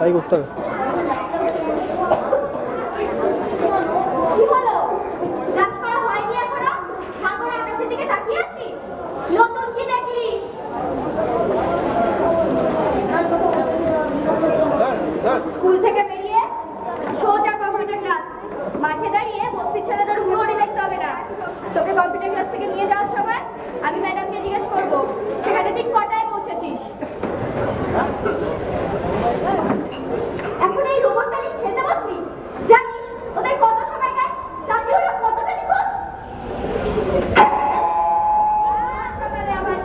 তাই করতে হবে। কি হলো? ব্রাশ করা হয়নি এখনো? ভাগরে আকাশের দিকে তাকিয়ে আছিস? নতুন কি দেখলি? স্কুল থেকে বেরিয়ে সোজা কম্পিউটার ক্লাস। মাঠে দাঁড়িয়ে বস্তির ছেলেদের হুড়োড়ি দেখতে হবে না। তোকে কম্পিউটার ক্লাস থেকে নিয়ে যাওয়ার সময় আমি ম্যাডামকে জিজ্ঞেস করবো সেখানে ঠিক কটায় পৌঁছেছিস। এখন এই রোবটটা নিয়ে খেলতে বসলি? জানিস ওদের কত সময় নেয়? কাজে ওরা কতটা নিখোঁজ? সকালে আবার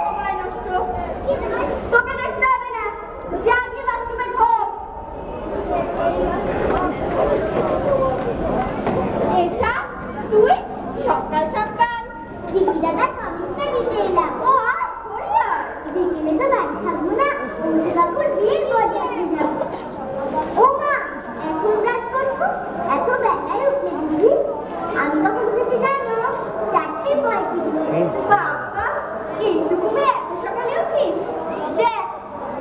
সময় নষ্ট। তোকে দেখতে হবে না, যা গিয়ে বাথরুমে ঢোক। এসা তুই সকাল সকাল দিদি দাদা কমিক্সটা দিতে এলাম। ও আর করিয়া বিকেলে তো বাড়ি থাকবো না, অন্তিবাবুর বিয়ের পর দেখতে যাবো। ও মা, এখন ব্রাশ করছো? এত বেলায় উঠলে দিদি? আমি কখন উঠেছি জানো? 4:35। বাবা এইটুকু মেয়ে এত সকালে উঠিস? দেখ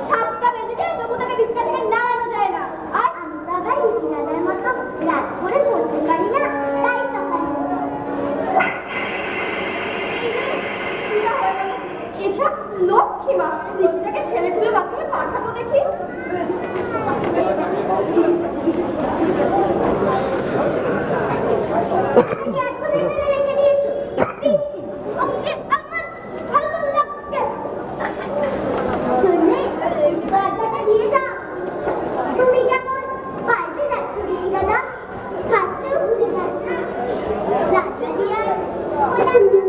7টা বেজে যায় তবু তাকে বিছানা থেকে নাড়ানো যায় না। আর আমি তো আবার দিদি দাদার মতো রাত করে পড়তে পারি না, তাই সকালে উঠি। স্ত্রীটা হয়ে গেল। এসব লক্ষ্মী মা, দিদিটাকে ঠেলে ঠুলে বাথরুমে পাঠাতো দেখি। তুমি এখন এখানে রেখে দিয়েছো? পিচ্ছি। ওকে আমার ভালো লাগে। শুনলে, দরজাটা দিয়ে যাও। তুমি কেমন পাল্টে যাচ্ছ দিদি দাদা? ফার্স্টেও ভুলে যাচ্ছি। যাত্রা দিয়ে আর কোলাম না।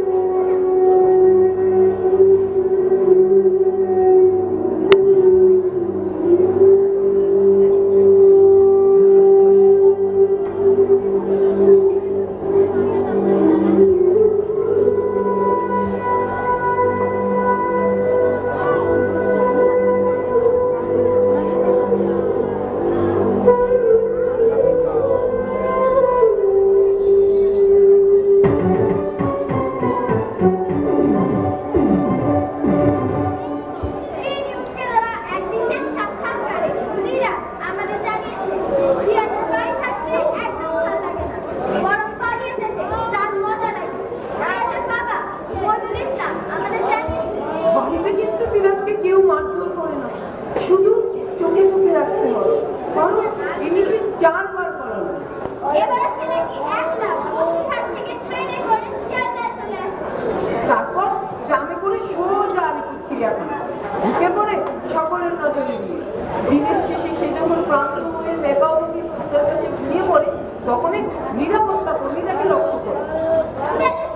বাড়িতে কিন্তু সিরাজকে কেউ মারধর করে না, শুধু চোখে চোখে রাখতে হবে। কারণ ইনিশে 4 বার করালো। এবারে সে নাকি 1 লাখ বস্তিহাট থেকে ট্রেনে করে শিয়ালদায় চলে আসে। তারপর ট্রামে করে সোজা আলিপুর চিড়িয়াখানা ঢুকে পড়ে সকলের নজরে নিয়ে। দিনের শেষে সে যখন ক্লান্ত হয়ে মেকাওবন্দির খাঁচার পাশে ঘুমিয়ে পড়ে, তখন এক নিরাপত্তা কর্মী তাকে লক্ষ্য করে। সিরাজের